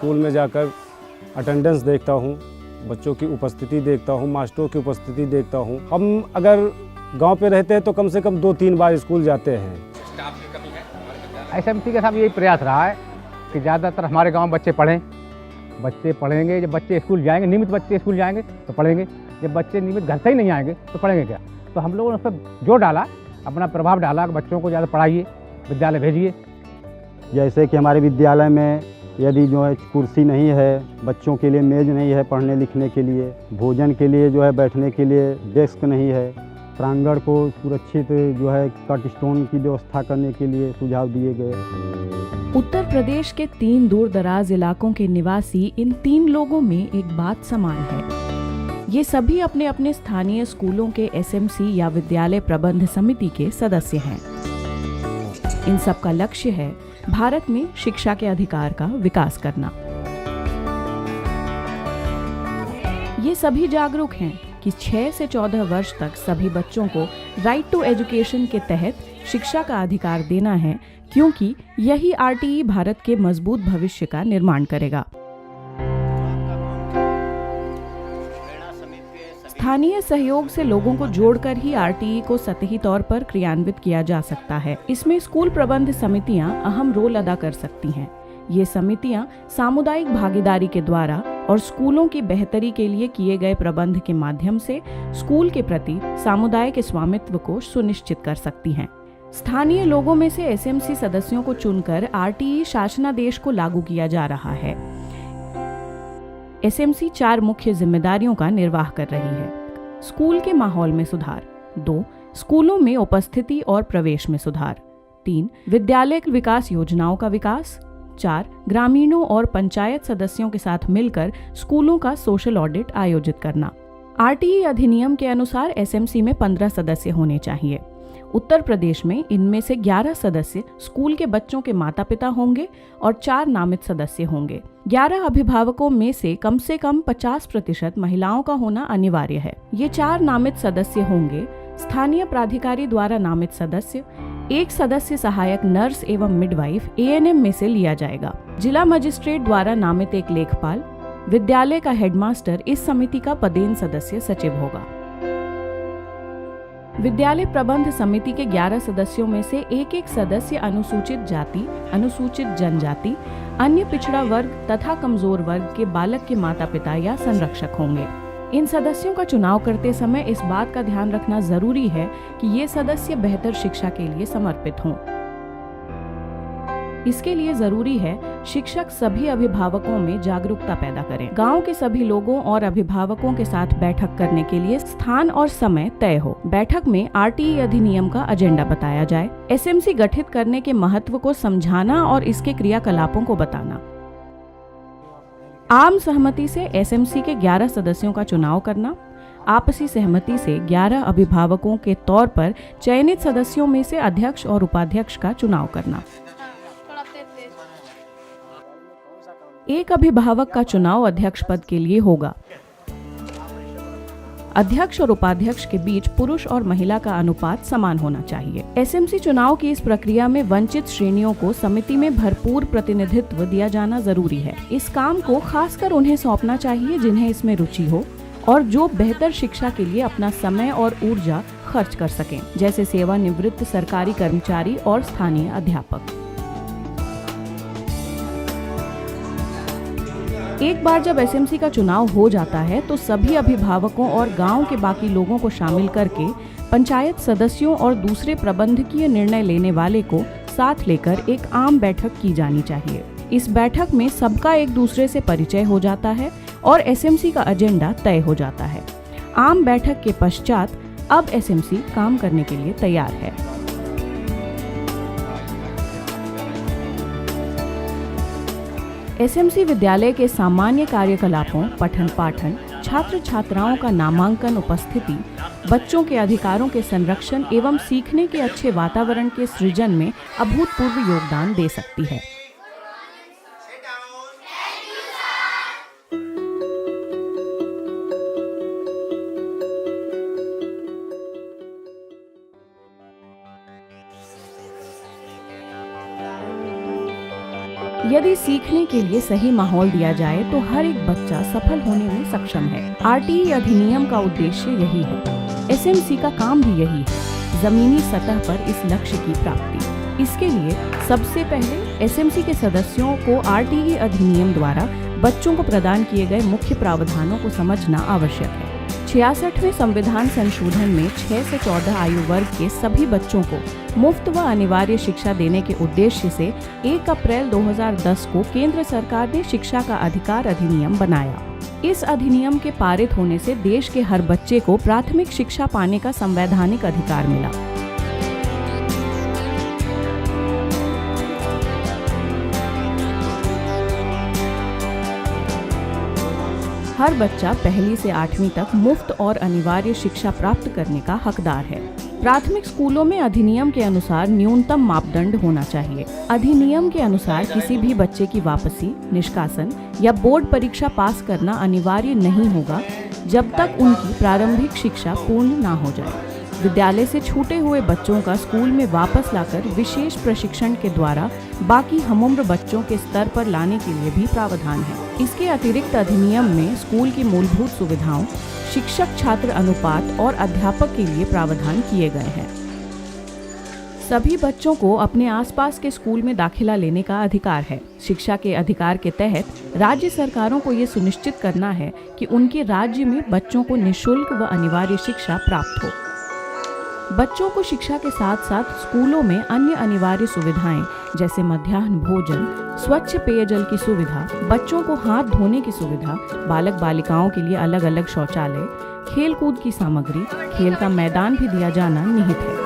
School में जाकर attendance देखता हूँ, बच्चों की उपस्थिति देखता हूँ, मास्टरों की उपस्थिति देखता हूँ। हम अगर गांव पे रहते हैं तो कम से कम 2-3 बार स्कूल जाते हैं। स्टाफ की कमी है। एसएमसी के साथ यही प्रयास रहा है कि ज़्यादातर हमारे गांव बच्चे पढ़ें, बच्चे पढ़ेंगे। जब बच्चे स्कूल जाएंगे, नियमित बच्चे स्कूल जाएंगे तो पढ़ेंगे। जब बच्चे नियमित घर से ही नहीं आएंगे तो पढ़ेंगे क्या? तो हम लोगों ने उस पर जोर डाला, अपना प्रभाव डाला कि बच्चों को ज़्यादा पढ़ाइए, विद्यालय भेजिए। जैसे कि हमारे विद्यालय में यदि जो है कुर्सी नहीं है, बच्चों के लिए मेज़ नहीं है पढ़ने लिखने के लिए, भोजन के लिए जो है बैठने के लिए डेस्क नहीं है, प्रांगण को सुरक्षित जो है कट स्टोन की व्यवस्था करने के लिए सुझाव दिए गए। उत्तर प्रदेश के 3 दूर दराज इलाकों के निवासी इन 3 लोगों में एक बात समान है। ये सभी अपने अपने स्थानीय स्कूलों के एसएमसी या विद्यालय प्रबंध समिति के सदस्य हैं। इन सब का लक्ष्य है भारत में शिक्षा के अधिकार का विकास करना। ये सभी जागरूक हैं कि 6 से 14 वर्ष तक सभी बच्चों को राइट टू एजुकेशन के तहत शिक्षा का अधिकार देना है, क्योंकि यही आरटीई भारत के मजबूत भविष्य का निर्माण करेगा। स्थानीय सहयोग से लोगों को जोड़कर ही आरटीई को सतही तौर पर क्रियान्वित किया जा सकता है। इसमें स्कूल प्रबंध समितियां अहम रोल अदा कर सकती हैं। ये समितियां सामुदायिक भागीदारी के द्वारा और स्कूलों की बेहतरी के लिए किए गए प्रबंध के माध्यम से स्कूल के प्रति समुदाय के स्वामित्व को सुनिश्चित कर सकती हैं। स्थानीय लोगों में से एसएमसी सदस्यों को चुनकर आरटीई शासनादेश को लागू किया जा रहा है। एसएमसी 4 मुख्य जिम्मेदारियों का निर्वाह कर रही है। स्कूल के माहौल में सुधार, 2 स्कूलों में उपस्थिति और प्रवेश में सुधार, 3 विद्यालय विकास योजनाओं का विकास, 4 ग्रामीणों और पंचायत सदस्यों के साथ मिलकर स्कूलों का सोशल ऑडिट आयोजित करना। आरटीई अधिनियम के अनुसार एसएमसी में 15 सदस्य होने चाहिए। उत्तर प्रदेश में इनमें से 11 सदस्य स्कूल के बच्चों के माता पिता होंगे और 4 नामित सदस्य होंगे। 11 अभिभावकों में से कम 50% महिलाओं का होना अनिवार्य है। ये 4 नामित सदस्य होंगे स्थानीय प्राधिकारी द्वारा नामित सदस्य, 1 सदस्य सहायक नर्स एवं मिडवाइफ एएनएम में से लिया जाएगा। जिला मजिस्ट्रेट द्वारा नामित 1 लेखपाल, विद्यालय का हेडमास्टर इस समिति का पदेन सदस्य सचिव होगा। विद्यालय प्रबंध समिति के 11 सदस्यों में से एक सदस्य अनुसूचित जाति, अनुसूचित जनजाति, अन्य पिछड़ा वर्ग तथा कमजोर वर्ग के बालक के माता पिता या संरक्षक होंगे। इन सदस्यों का चुनाव करते समय इस बात का ध्यान रखना जरूरी है कि ये सदस्य बेहतर शिक्षा के लिए समर्पित हों। इसके लिए जरूरी है शिक्षक सभी अभिभावकों में जागरूकता पैदा करें। गांव के सभी लोगों और अभिभावकों के साथ बैठक करने के लिए स्थान और समय तय हो। बैठक में आरटीई अधिनियम का एजेंडा बताया जाए। एसएमसी गठित करने के महत्व को समझाना और इसके क्रियाकलापों को बताना। आम सहमति से एसएमसी के 11 सदस्यों का चुनाव करना। आपसी सहमति से 11 अभिभावकों के तौर पर चयनित सदस्यों में से अध्यक्ष और उपाध्यक्ष का चुनाव करना। एक अभिभावक का चुनाव अध्यक्ष पद के लिए होगा। अध्यक्ष और उपाध्यक्ष के बीच पुरुष और महिला का अनुपात समान होना चाहिए। एसएमसी चुनाव की इस प्रक्रिया में वंचित श्रेणियों को समिति में भरपूर प्रतिनिधित्व दिया जाना जरूरी है। इस काम को खासकर उन्हें सौंपना चाहिए जिन्हें इसमें रुचि हो और जो बेहतर शिक्षा के लिए अपना समय और ऊर्जा खर्च कर सकें, जैसे सेवानिवृत्त सरकारी कर्मचारी और स्थानीय अध्यापक। एक बार जब एसएमसी का चुनाव हो जाता है तो सभी अभिभावकों और गांव के बाकी लोगों को शामिल करके पंचायत सदस्यों और दूसरे प्रबंधकीय निर्णय लेने वाले को साथ लेकर एक आम बैठक की जानी चाहिए। इस बैठक में सबका एक दूसरे से परिचय हो जाता है और एसएमसी का एजेंडा तय हो जाता है। आम बैठक के पश्चात अब एसएमसी काम करने के लिए तैयार है। एसएमसी विद्यालय के सामान्य कार्यकलापों, पठन पाठन, छात्र छात्राओं का नामांकन, उपस्थिति, बच्चों के अधिकारों के संरक्षण एवं सीखने के अच्छे वातावरण के सृजन में अभूतपूर्व योगदान दे सकती है। यदि सीखने के लिए सही माहौल दिया जाए तो हर एक बच्चा सफल होने में सक्षम है। आरटीई अधिनियम का उद्देश्य यही है। एसएमसी का काम भी यही है, जमीनी सतह पर इस लक्ष्य की प्राप्ति। इसके लिए सबसे पहले एसएमसी के सदस्यों को आरटीई अधिनियम द्वारा बच्चों को प्रदान किए गए मुख्य प्रावधानों को समझना आवश्यक है। 66वें संविधान संशोधन में 6 से 14 आयु वर्ग के सभी बच्चों को मुफ्त व अनिवार्य शिक्षा देने के उद्देश्य से 1 अप्रैल 2010 को केंद्र सरकार ने शिक्षा का अधिकार अधिनियम बनाया। इस अधिनियम के पारित होने से देश के हर बच्चे को प्राथमिक शिक्षा पाने का संवैधानिक अधिकार मिला। हर बच्चा 1 से 8वीं तक मुफ्त और अनिवार्य शिक्षा प्राप्त करने का हकदार है। प्राथमिक स्कूलों में अधिनियम के अनुसार न्यूनतम मापदंड होना चाहिए। अधिनियम के अनुसार किसी भी बच्चे की वापसी, निष्कासन या बोर्ड परीक्षा पास करना अनिवार्य नहीं होगा जब तक उनकी प्रारंभिक शिक्षा पूर्ण ना हो जाए। विद्यालय से छूटे हुए बच्चों का स्कूल में वापस लाकर विशेष प्रशिक्षण के द्वारा बाकी हमउम्र बच्चों के स्तर पर लाने के लिए भी प्रावधान है। इसके अतिरिक्त अधिनियम में स्कूल की मूलभूत सुविधाओं, शिक्षक छात्र अनुपात और अध्यापक के लिए प्रावधान किए गए हैं। सभी बच्चों को अपने आसपास के स्कूल में दाखिला लेने का अधिकार है। शिक्षा के अधिकार के तहत राज्य सरकारों को ये सुनिश्चित करना है कि उनके राज्य में बच्चों को निःशुल्क व अनिवार्य शिक्षा प्राप्त हो। बच्चों को शिक्षा के साथ साथ स्कूलों में अन्य अनिवार्य सुविधाएं जैसे मध्याह्न भोजन, स्वच्छ पेयजल की सुविधा, बच्चों को हाथ धोने की सुविधा, बालक बालिकाओं के लिए अलग अलग शौचालय, खेल कूद की सामग्री, खेल का मैदान भी दिया जाना निहित है।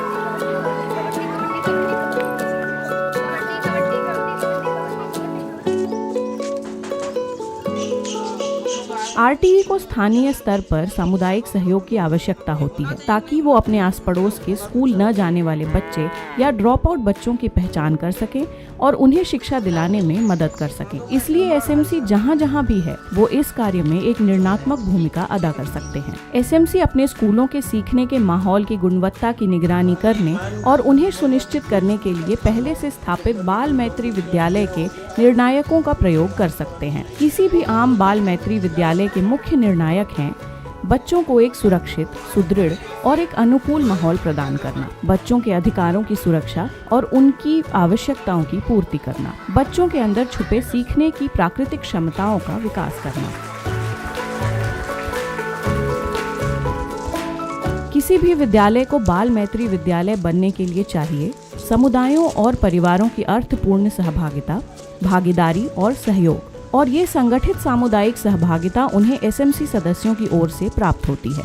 आरटीई को स्थानीय स्तर पर सामुदायिक सहयोग की आवश्यकता होती है ताकि वो अपने आस पड़ोस के स्कूल न जाने वाले बच्चे या ड्रॉप आउट बच्चों की पहचान कर सकें और उन्हें शिक्षा दिलाने में मदद कर सकें। इसलिए एसएमसी जहाँ जहाँ भी है वो इस कार्य में एक निर्णात्मक भूमिका अदा कर सकते हैं। एसएमसी अपने स्कूलों के सीखने के माहौल की गुणवत्ता की निगरानी करने और उन्हें सुनिश्चित करने के लिए पहले से स्थापित बाल मैत्री विद्यालय के निर्णायकों का प्रयोग कर सकते हैं। किसी भी आम बाल मैत्री विद्यालय के मुख्य निर्णायक हैं बच्चों को एक सुरक्षित, सुदृढ़ और एक अनुकूल माहौल प्रदान करना, बच्चों के अधिकारों की सुरक्षा और उनकी आवश्यकताओं की पूर्ति करना, बच्चों के अंदर छुपे सीखने की प्राकृतिक क्षमताओं का विकास करना। किसी भी विद्यालय को बाल मैत्री विद्यालय बनने के लिए चाहिए समुदायों और परिवारों की अर्थपूर्ण सहभागिता, भागीदारी और सहयोग, और ये संगठित सामुदायिक सहभागिता उन्हें एसएमसी सदस्यों की ओर से प्राप्त होती है।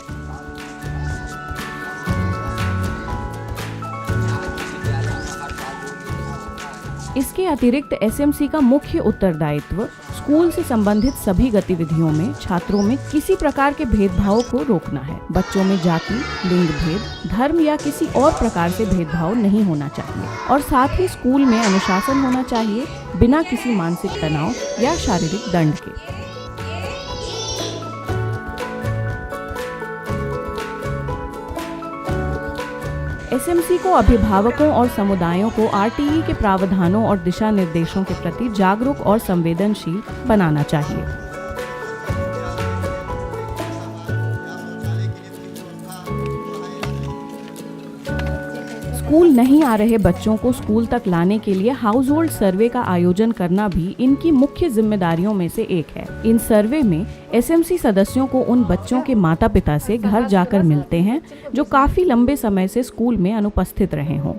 इसके अतिरिक्त एसएमसी का मुख्य उत्तरदायित्व स्कूल से संबंधित सभी गतिविधियों में छात्रों में किसी प्रकार के भेदभाव को रोकना है। बच्चों में जाति, लिंग भेद, धर्म या किसी और प्रकार से भेदभाव नहीं होना चाहिए और साथ ही स्कूल में अनुशासन होना चाहिए बिना किसी मानसिक तनाव या शारीरिक दंड के। एसएमसी को अभिभावकों और समुदायों को आरटीई के प्रावधानों और दिशा निर्देशों के प्रति जागरूक और संवेदनशील बनाना चाहिए। स्कूल नहीं आ रहे बच्चों को स्कूल तक लाने के लिए हाउस होल्ड सर्वे का आयोजन करना भी इनकी मुख्य जिम्मेदारियों में से एक है। इन सर्वे में एसएमसी सदस्यों को उन बच्चों के माता पिता से घर जाकर मिलते हैं जो काफी लंबे समय से स्कूल में अनुपस्थित रहे हों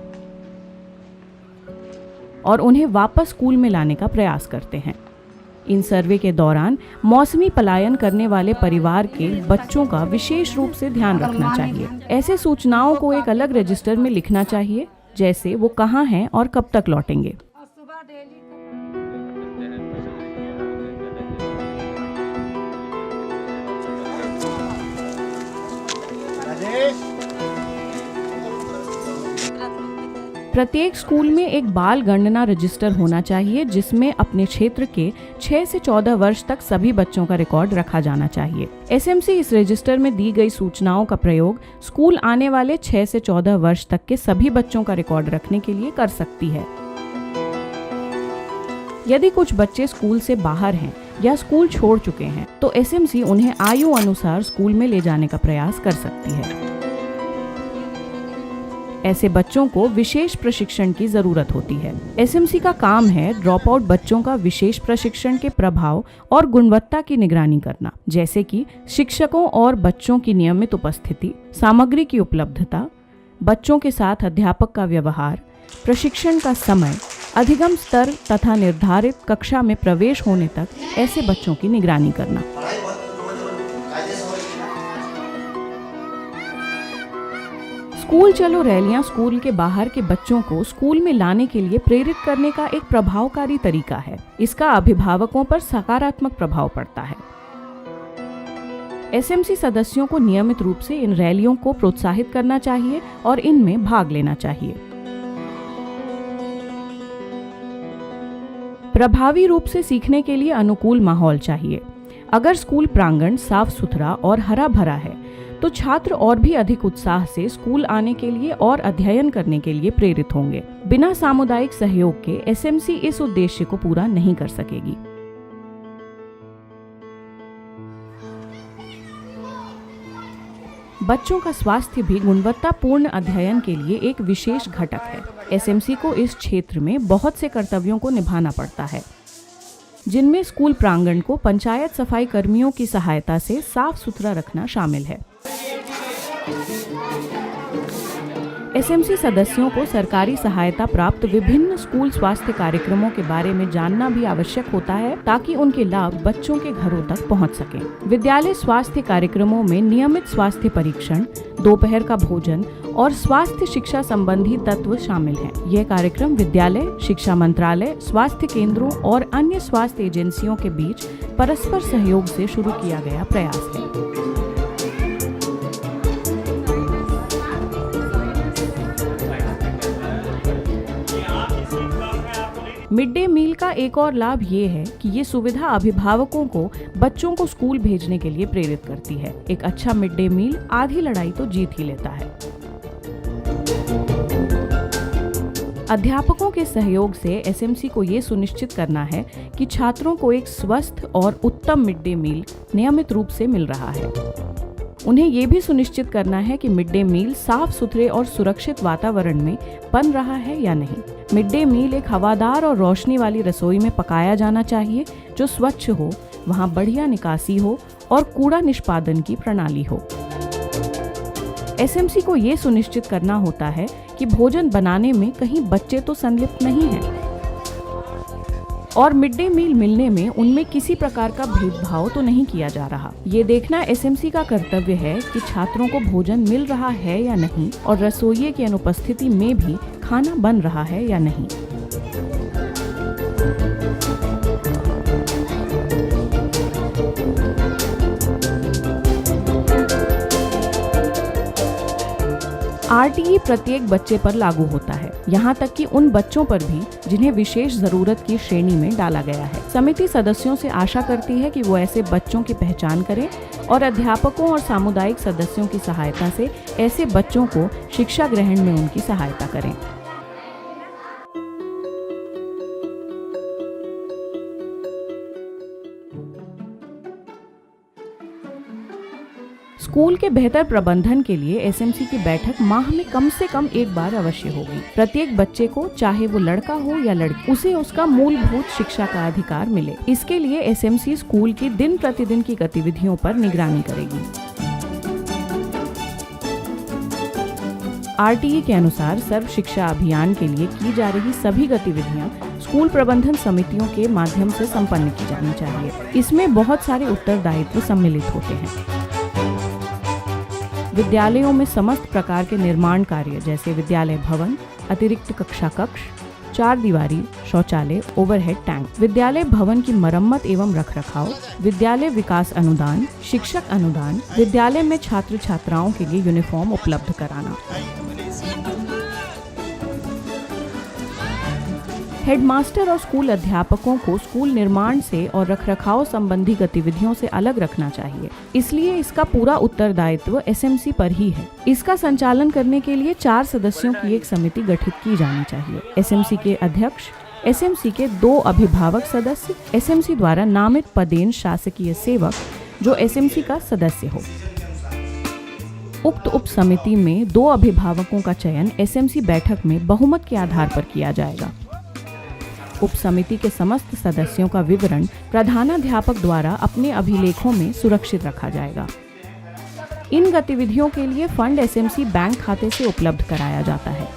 और उन्हें वापस स्कूल में लाने का प्रयास करते हैं। इन सर्वे के दौरान मौसमी पलायन करने वाले परिवार के बच्चों का विशेष रूप से ध्यान रखना चाहिए। ऐसे सूचनाओं को एक अलग रजिस्टर में लिखना चाहिए, जैसे वो कहाँ हैं और कब तक लौटेंगे। प्रत्येक स्कूल में एक बाल गणना रजिस्टर होना चाहिए जिसमें अपने क्षेत्र के 6 से 14 वर्ष तक सभी बच्चों का रिकॉर्ड रखा जाना चाहिए। एसएमसी इस रजिस्टर में दी गई सूचनाओं का प्रयोग स्कूल आने वाले 6 से 14 वर्ष तक के सभी बच्चों का रिकॉर्ड रखने के लिए कर सकती है। यदि कुछ बच्चे स्कूल से बाहर हैं या स्कूल छोड़ चुके हैं तो एसएमसी उन्हें आयु अनुसार स्कूल में ले जाने का प्रयास कर सकती है। ऐसे बच्चों को विशेष प्रशिक्षण की जरूरत होती है। एसएमसी का काम है ड्रॉप आउट बच्चों का विशेष प्रशिक्षण के प्रभाव और गुणवत्ता की निगरानी करना, जैसे कि शिक्षकों और बच्चों की नियमित उपस्थिति, सामग्री की उपलब्धता, बच्चों के साथ अध्यापक का व्यवहार, प्रशिक्षण का समय, अधिगम स्तर तथा निर्धारित कक्षा में प्रवेश होने तक ऐसे बच्चों की निगरानी करना। स्कूल चलो रैलियां स्कूल के बाहर के बच्चों को स्कूल में लाने के लिए प्रेरित करने का एक प्रभावकारी तरीका है। इसका अभिभावकों पर सकारात्मक प्रभाव पड़ता है। एसएमसी सदस्यों को नियमित रूप से इन रैलियों को प्रोत्साहित करना चाहिए और इनमें भाग लेना चाहिए। प्रभावी रूप से सीखने के लिए अनुकूल माहौल चाहिए। अगर स्कूल प्रांगण साफ सुथरा और हरा भरा है तो छात्र और भी अधिक उत्साह से स्कूल आने के लिए और अध्ययन करने के लिए प्रेरित होंगे। बिना सामुदायिक सहयोग के एसएमसी इस उद्देश्य को पूरा नहीं कर सकेगी। बच्चों का स्वास्थ्य भी गुणवत्तापूर्ण अध्ययन के लिए एक विशेष घटक है। एसएमसी को इस क्षेत्र में बहुत से कर्तव्यों को निभाना पड़ता है, जिनमें स्कूल प्रांगण को पंचायत सफाई कर्मियों की सहायता से साफ सुथरा रखना शामिल है। एसएमसी सदस्यों को सरकारी सहायता प्राप्त विभिन्न स्कूल स्वास्थ्य कार्यक्रमों के बारे में जानना भी आवश्यक होता है ताकि उनके लाभ बच्चों के घरों तक पहुंच सकें। विद्यालय स्वास्थ्य कार्यक्रमों में नियमित स्वास्थ्य परीक्षण, दोपहर का भोजन और स्वास्थ्य शिक्षा संबंधी तत्व शामिल हैं। यह कार्यक्रम विद्यालय, शिक्षा मंत्रालय, स्वास्थ्य केंद्रों और अन्य स्वास्थ्य एजेंसियों के बीच परस्पर सहयोग से शुरू किया गया प्रयास है। मिड डे मील का एक और लाभ ये है कि ये सुविधा अभिभावकों को बच्चों को स्कूल भेजने के लिए प्रेरित करती है। एक अच्छा मिड डे मील आधी लड़ाई तो जीत ही लेता है। अध्यापकों के सहयोग से एसएमसी को ये सुनिश्चित करना है कि छात्रों को एक स्वस्थ और उत्तम मिड डे मील नियमित रूप से मिल रहा है। उन्हें ये भी सुनिश्चित करना है कि मिड डे मील साफ सुथरे और सुरक्षित वातावरण में बन रहा है या नहीं। मिड डे मील एक हवादार और रोशनी वाली रसोई में पकाया जाना चाहिए जो स्वच्छ हो, वहाँ बढ़िया निकासी हो और कूड़ा निष्पादन की प्रणाली हो। एसएमसी को ये सुनिश्चित करना होता है कि भोजन बनाने में कहीं बच्चे तो संलिप्त नहीं हैं और मिड डे मील मिलने में उनमें किसी प्रकार का भेदभाव तो नहीं किया जा रहा। ये देखना एसएमसी का कर्तव्य है कि छात्रों को भोजन मिल रहा है या नहीं और रसोइये की अनुपस्थिति में भी खाना बन रहा है या नहीं। आरटीई प्रत्येक बच्चे पर लागू होता है, यहाँ तक कि उन बच्चों पर भी जिन्हें विशेष जरूरत की श्रेणी में डाला गया है। समिति सदस्यों से आशा करती है कि वो ऐसे बच्चों की पहचान करें और अध्यापकों और सामुदायिक सदस्यों की सहायता से ऐसे बच्चों को शिक्षा ग्रहण में उनकी सहायता करें। स्कूल के बेहतर प्रबंधन के लिए एसएमसी की बैठक माह में कम से कम एक बार अवश्य होगी। प्रत्येक बच्चे को, चाहे वो लड़का हो या लड़की, उसे उसका मूलभूत शिक्षा का अधिकार मिले। इसके लिए एसएमसी स्कूल की दिन प्रतिदिन की गतिविधियों पर निगरानी करेगी। आरटीई के अनुसार सर्व शिक्षा अभियान के लिए की जा रही सभी गतिविधियां स्कूल प्रबंधन समितियों के माध्यम से संपन्न की जानी चाहिए। इसमें बहुत सारे उत्तरदायित्व सम्मिलित होते हैं। विद्यालयों में समस्त प्रकार के निर्माण कार्य जैसे विद्यालय भवन, अतिरिक्त कक्षा कक्ष, 4 दीवारी, शौचालय, ओवरहेड टैंक, विद्यालय भवन की मरम्मत एवं रखरखाव, विद्यालय विकास अनुदान, शिक्षक अनुदान, विद्यालय में छात्र छात्राओं के लिए यूनिफॉर्म उपलब्ध कराना। हेडमास्टर और स्कूल अध्यापकों को स्कूल निर्माण से और रखरखाव संबंधी गतिविधियों से अलग रखना चाहिए, इसलिए इसका पूरा उत्तरदायित्व एसएमसी पर ही है। इसका संचालन करने के लिए 4 सदस्यों की एक समिति गठित की जानी चाहिए। एसएमसी के अध्यक्ष, एसएमसी के 2 अभिभावक सदस्य, एसएमसी द्वारा नामित पदेन शासकीय सेवक जो एसएमसी का सदस्य हो। उक्त उप समिति में 2 अभिभावकों का चयन एसएमसी बैठक में बहुमत के आधार पर किया जाएगा। उप समिति के समस्त सदस्यों का विवरण प्रधानाध्यापक द्वारा अपने अभिलेखों में सुरक्षित रखा जाएगा। इन गतिविधियों के लिए फंड एसएमसी बैंक खाते से उपलब्ध कराया जाता है।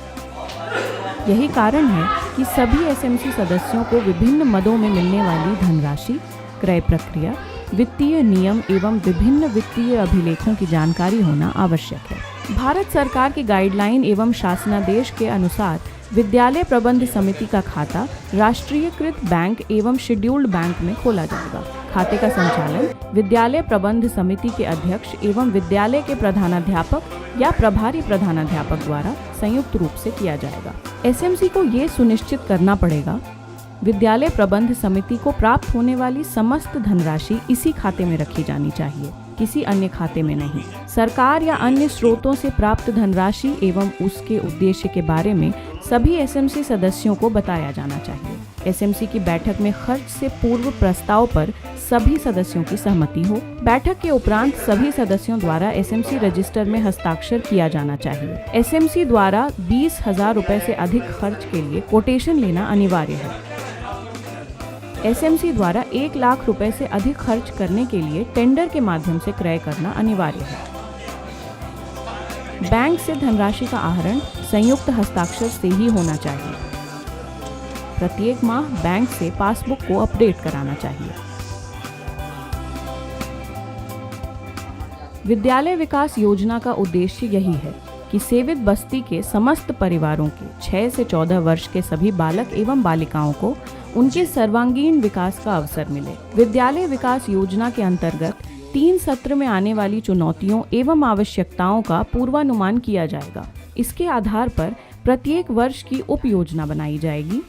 यही कारण है कि सभी एसएमसी सदस्यों को विभिन्न मदों में मिलने वाली धनराशि, क्रय प्रक्रिया, वित्तीय नियम एवं विभिन्न वित्तीय अभिलेखों की जानकारी होना आवश्यक है। भारत सरकार की गाइडलाइन एवं शासनादेश के अनुसार विद्यालय प्रबंध समिति का खाता राष्ट्रीयकृत बैंक एवं शेड्यूल्ड बैंक में खोला जाएगा। खाते का संचालन विद्यालय प्रबंध समिति के अध्यक्ष एवं विद्यालय के प्रधानाध्यापक या प्रभारी प्रधानाध्यापक द्वारा संयुक्त रूप से किया जाएगा। एसएमसी को ये सुनिश्चित करना पड़ेगा विद्यालय प्रबंध समिति को प्राप्त होने वाली समस्त धनराशि इसी खाते में रखी जानी चाहिए, किसी अन्य खाते में नहीं। सरकार या अन्य स्रोतों से प्राप्त धनराशि एवं उसके उद्देश्य के बारे में सभी एसएमसी सदस्यों को बताया जाना चाहिए। एसएमसी की बैठक में खर्च से पूर्व प्रस्ताव पर सभी सदस्यों की सहमति हो। बैठक के उपरांत सभी सदस्यों द्वारा एसएमसी रजिस्टर में हस्ताक्षर किया जाना चाहिए। एसएमसी द्वारा 20,000 रुपए से अधिक खर्च के लिए कोटेशन लेना अनिवार्य है। एसएमसी द्वारा 1 लाख रुपए से अधिक खर्च करने के लिए टेंडर के माध्यम से क्रय करना अनिवार्य है। बैंक से धनराशि का आहरण संयुक्त हस्ताक्षर से ही होना चाहिए। प्रत्येक माह बैंक से पासबुक को अपडेट कराना चाहिए। विद्यालय विकास योजना का उद्देश्य यही है कि सेवित बस्ती के समस्त परिवारों के 6 से 14 वर्ष के सभी बालक एवं बालिकाओं को उनके सर्वांगीण विकास का अवसर मिले। विद्यालय विकास योजना के अंतर्गत 3 सत्र में आने वाली चुनौतियों एवं आवश्यकताओं का पूर्वानुमान किया जाएगा। इसके आधार पर प्रत्येक वर्ष की उप योजना बनाई जाएगी।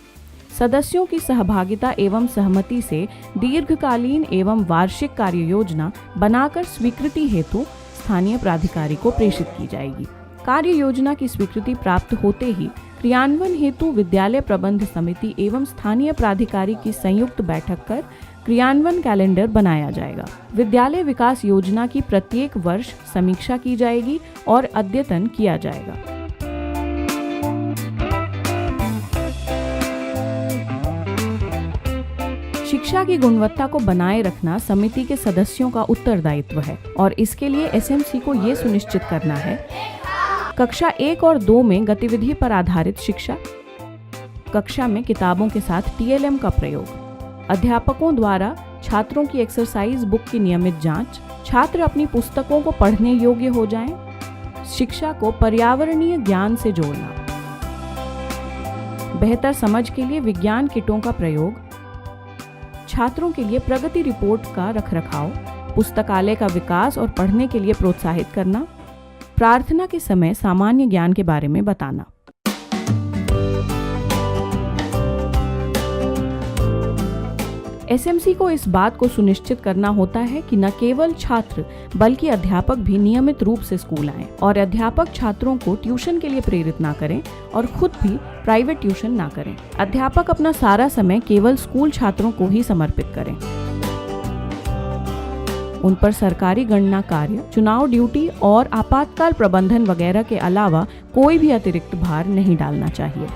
सदस्यों की सहभागिता एवं सहमति से दीर्घकालीन एवं वार्षिक कार्य योजना बनाकर स्वीकृति हेतु स्थानीय प्राधिकारी को प्रेषित की जाएगी। कार्य योजना की स्वीकृति प्राप्त होते ही क्रियान्वयन हेतु विद्यालय प्रबंध समिति एवं स्थानीय प्राधिकारी की संयुक्त बैठक कर क्रियान्वयन कैलेंडर बनाया जाएगा। विद्यालय विकास योजना की प्रत्येक वर्ष समीक्षा की जाएगी और अद्यतन किया जाएगा। शिक्षा की गुणवत्ता को बनाए रखना समिति के सदस्यों का उत्तरदायित्व है और इसके लिए एसएमसी को ये सुनिश्चित करना है कक्षा 1 और 2 में गतिविधि पर आधारित शिक्षा, कक्षा में किताबों के साथ टीएलएम का प्रयोग, अध्यापकों द्वारा छात्रों की एक्सरसाइज बुक की नियमित जांच, छात्र अपनी पुस्तकों को पढ़ने योग्य हो जाएं, शिक्षा को पर्यावरणीय ज्ञान से जोड़ना, बेहतर समझ के लिए विज्ञान किटों का प्रयोग, छात्रों के लिए प्रगति रिपोर्ट का रखरखाव, पुस्तकालय का विकास और पढ़ने के लिए प्रोत्साहित करना, प्रार्थना के समय सामान्य ज्ञान के बारे में बताना। एसएमसी को इस बात को सुनिश्चित करना होता है कि न केवल छात्र बल्कि अध्यापक भी नियमित रूप से स्कूल आएं और अध्यापक छात्रों को ट्यूशन के लिए प्रेरित ना करें और खुद भी प्राइवेट ट्यूशन ना करें। अध्यापक अपना सारा समय केवल स्कूल छात्रों को ही समर्पित करें। उन पर सरकारी गणना कार्य, चुनाव ड्यूटी और आपातकाल प्रबंधन वगैरह के अलावा कोई भी अतिरिक्त भार नहीं डालना चाहिए।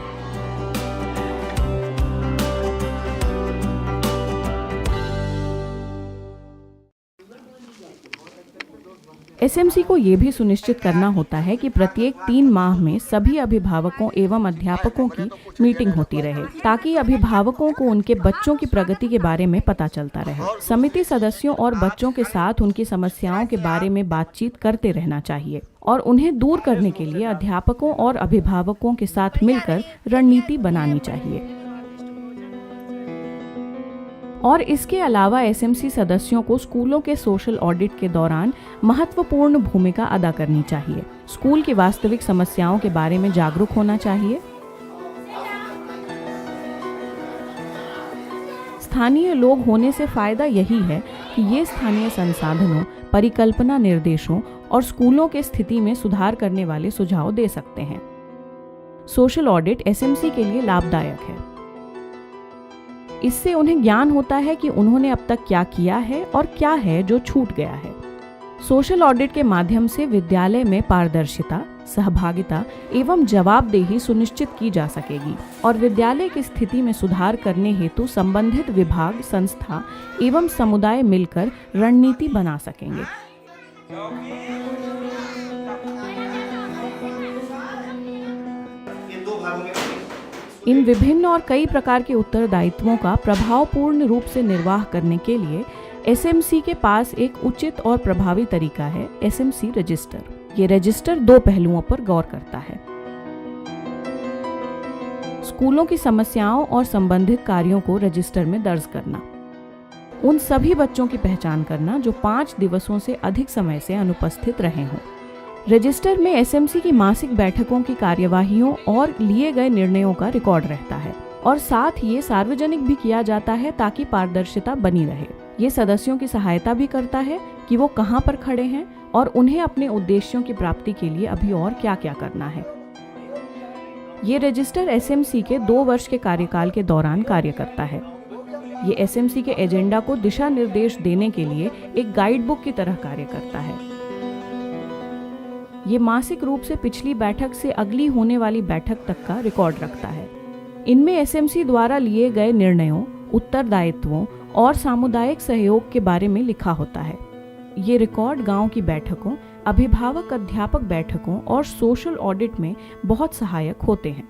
एसएमसी को ये भी सुनिश्चित करना होता है कि प्रत्येक 3 माह में सभी अभिभावकों एवं अध्यापकों की मीटिंग होती रहे ताकि अभिभावकों को उनके बच्चों की प्रगति के बारे में पता चलता रहे। समिति सदस्यों और बच्चों के साथ उनकी समस्याओं के बारे में बातचीत करते रहना चाहिए और उन्हें दूर करने के लिए अध्यापकों और अभिभावकों के साथ मिलकर रणनीति बनानी चाहिए। और इसके अलावा एसएमसी सदस्यों को स्कूलों के सोशल ऑडिट के दौरान महत्वपूर्ण भूमिका अदा करनी चाहिए। स्कूल की वास्तविक समस्याओं के बारे में जागरूक होना चाहिए। स्थानीय लोग होने से फायदा यही है कि ये स्थानीय संसाधनों, परिकल्पना निर्देशों और स्कूलों के स्थिति में सुधार करने वाले सुझाव दे सकते हैं। सोशल ऑडिट एसएमसी के लिए लाभदायक है। इससे उन्हें ज्ञान होता है कि उन्होंने अब तक क्या किया है और क्या है जो छूट गया है। सोशल ऑडिट के माध्यम से विद्यालय में पारदर्शिता, सहभागिता एवं जवाबदेही सुनिश्चित की जा सकेगी और विद्यालय की स्थिति में सुधार करने हेतु संबंधित विभाग, संस्था एवं समुदाय मिलकर रणनीति बना सकेंगे। इन विभिन्न और कई प्रकार के उत्तरदायित्वों का प्रभावपूर्ण रूप से निर्वाह करने के लिए एसएमसी के पास एक उचित और प्रभावी तरीका है एसएमसी रजिस्टर। ये रजिस्टर 2 पहलुओं पर गौर करता है। स्कूलों की समस्याओं और संबंधित कार्यों को रजिस्टर में दर्ज करना, उन सभी बच्चों की पहचान करना जो 5 दिवसों से अधिक समय से अनुपस्थित रहे हों। रजिस्टर में एसएमसी की मासिक बैठकों की कार्यवाहियों और लिए गए निर्णयों का रिकॉर्ड रहता है और साथ ही ये सार्वजनिक भी किया जाता है ताकि पारदर्शिता बनी रहे। ये सदस्यों की सहायता भी करता है कि वो कहाँ पर खड़े हैं और उन्हें अपने उद्देश्यों की प्राप्ति के लिए अभी और क्या क्या करना है। ये रजिस्टर एसएमसी के 2 वर्ष के कार्यकाल के दौरान कार्य करता है। ये एसएमसी के एजेंडा को दिशा निर्देश देने के लिए एक गाइड बुक की तरह कार्य करता है। ये मासिक रूप से पिछली बैठक से अगली होने वाली बैठक तक का रिकॉर्ड रखता है। इनमें एसएमसी द्वारा लिए गए निर्णयों, उत्तरदायित्वों और सामुदायिक सहयोग के बारे में लिखा होता है। ये रिकॉर्ड गांव की बैठकों, अभिभावक अध्यापक बैठकों और सोशल ऑडिट में बहुत सहायक होते हैं।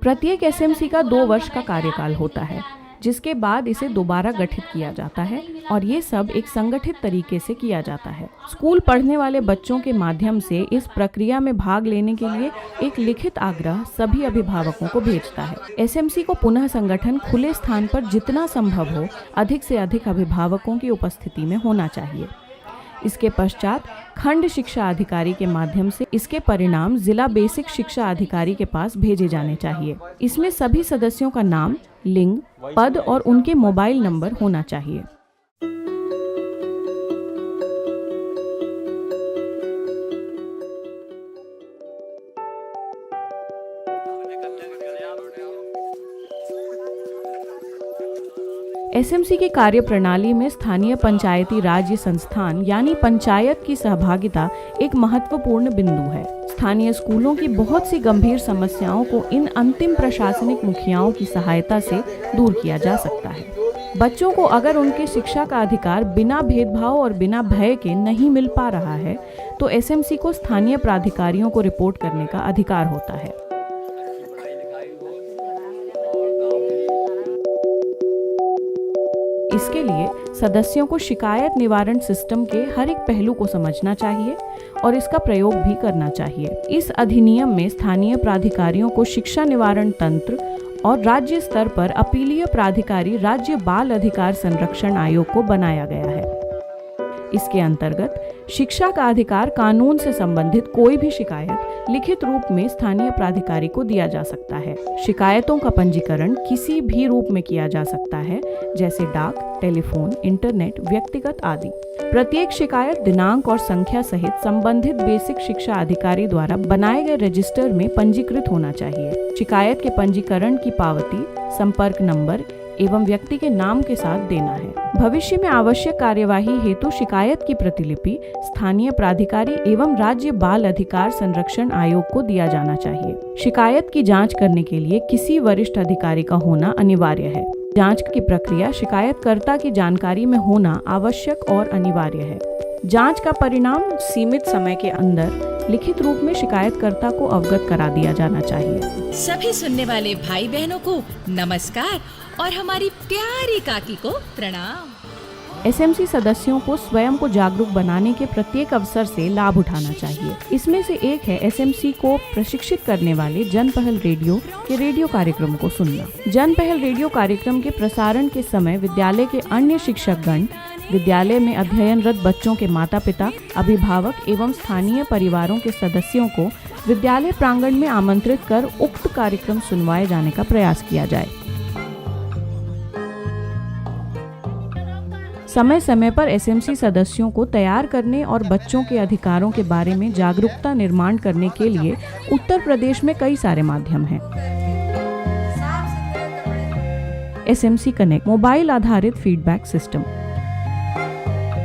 प्रत्येक एसएमसी का 2 वर्ष का कार्यकाल होता है, जिसके बाद इसे दोबारा गठित किया जाता है और ये सब एक संगठित तरीके से किया जाता है। स्कूल पढ़ने वाले बच्चों के माध्यम से इस प्रक्रिया में भाग लेने के लिए एक लिखित आग्रह सभी अभिभावकों को भेजता है। एसएमसी को पुनः संगठन खुले स्थान पर जितना संभव हो अधिक से अधिक अभिभावकों की उपस्थिति में होना चाहिए। इसके पश्चात खंड शिक्षा अधिकारी के माध्यम से इसके परिणाम जिला बेसिक शिक्षा अधिकारी के पास भेजे जाने चाहिए। इसमें सभी सदस्यों का नाम, लिंग, पद और उनके मोबाइल नंबर होना चाहिए। एसएमसी की कार्य प्रणाली में स्थानीय पंचायती राज्य संस्थान यानी पंचायत की सहभागिता एक महत्वपूर्ण बिंदु है। स्थानीय स्कूलों की बहुत सी गंभीर समस्याओं को इन अंतिम प्रशासनिक मुखियाओं की सहायता से दूर किया जा सकता है। बच्चों को अगर उनके शिक्षा का अधिकार बिना भेदभाव और बिना भय के नहीं मिल पा रहा है तो एसएमसी को स्थानीय प्राधिकारियों को रिपोर्ट करने का अधिकार होता है। इसके लिए सदस्यों को शिकायत निवारण सिस्टम के हर एक पहलू को समझना चाहिए और इसका प्रयोग भी करना चाहिए। इस अधिनियम में स्थानीय प्राधिकारियों को शिक्षा निवारण तंत्र और राज्य स्तर पर अपीलीय प्राधिकारी राज्य बाल अधिकार संरक्षण आयोग को बनाया गया है। इसके अंतर्गत शिक्षा का अधिकार कानून से संबंधित कोई भी शिकायत लिखित रूप में स्थानीय प्राधिकारी को दिया जा सकता है। शिकायतों का पंजीकरण किसी भी रूप में किया जा सकता है, जैसे डाक, टेलीफोन, इंटरनेट, व्यक्तिगत आदि। प्रत्येक शिकायत दिनांक और संख्या सहित संबंधित बेसिक शिक्षा अधिकारी द्वारा बनाए गए रजिस्टर में पंजीकृत होना चाहिए। शिकायत के पंजीकरण की पावती, संपर्क नंबर एवं व्यक्ति के नाम के साथ देना है। भविष्य में आवश्यक कार्यवाही हेतु शिकायत की प्रतिलिपि स्थानीय प्राधिकारी एवं राज्य बाल अधिकार संरक्षण आयोग को दिया जाना चाहिए। शिकायत की जांच करने के लिए किसी वरिष्ठ अधिकारी का होना अनिवार्य है। जांच की प्रक्रिया शिकायतकर्ता की जानकारी में होना आवश्यक और अनिवार्य है। जांच का परिणाम सीमित समय के अंदर लिखित रूप में शिकायतकर्ता को अवगत करा दिया जाना चाहिए। सभी सुनने वाले भाई बहनों को नमस्कार और हमारी प्यारी काकी को प्रणाम। एसएमसी सदस्यों को स्वयं को जागरूक बनाने के प्रत्येक अवसर से लाभ उठाना चाहिए। इसमें से एक है एसएमसी को प्रशिक्षित करने वाले जन पहल रेडियो के रेडियो कार्यक्रम को सुनना। जन पहल रेडियो कार्यक्रम के प्रसारण के समय विद्यालय के अन्य शिक्षकगण, विद्यालय में अध्ययनरत बच्चों के माता पिता, अभिभावक एवं स्थानीय परिवारों के सदस्यों को विद्यालय प्रांगण में आमंत्रित कर उक्त कार्यक्रम सुनवाए जाने का प्रयास किया जाए। समय समय पर एसएमसी सदस्यों को तैयार करने और बच्चों के अधिकारों के बारे में जागरूकता निर्माण करने के लिए उत्तर प्रदेश में कई सारे माध्यम हैं। SMC कनेक्ट मोबाइल आधारित फीडबैक सिस्टम।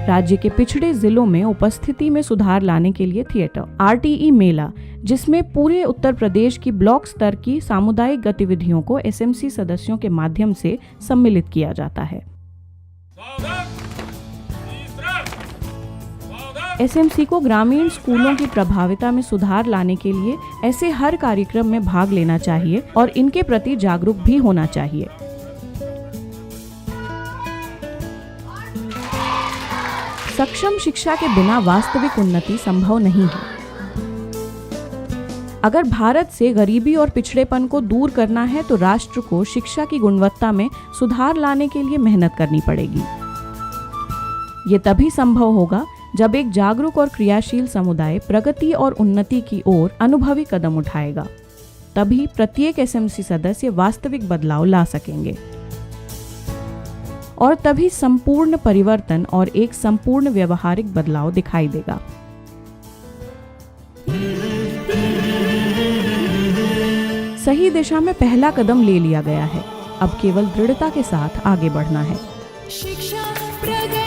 राज्य के पिछड़े जिलों में उपस्थिति में सुधार लाने के लिए थिएटर, RTE मेला, जिसमें पूरे उत्तर प्रदेश की ब्लॉक स्तर की सामुदायिक गतिविधियों को SMC सदस्यों के माध्यम से सम्मिलित किया जाता है। SMC को ग्रामीण स्कूलों की प्रभाविता में सुधार लाने के लिए ऐसे हर कार्यक्रम में भाग लेना चाहिए और इनके प्रति जागरूक भी होना चाहिए। सक्षम शिक्षा के बिना वास्तविक उन्नति संभव नहीं है। अगर भारत से गरीबी और पिछड़ेपन को दूर करना है तो राष्ट्र को शिक्षा की गुणवत्ता में सुधार लाने के लिए मेहनत करनी पड़ेगी। ये तभी संभव होगा जब एक जागरूक और क्रियाशील समुदाय प्रगति और उन्नति की ओर अनुभवी कदम उठाएगा। तभी प्रत्येक SMC सदस्य वास्तविक बदलाव ला सकेंगे और तभी संपूर्ण परिवर्तन और एक संपूर्ण व्यवहारिक बदलाव दिखाई देगा। सही दिशा में पहला कदम ले लिया गया है, अब केवल दृढ़ता के साथ आगे बढ़ना है। शिक्षा प्रगति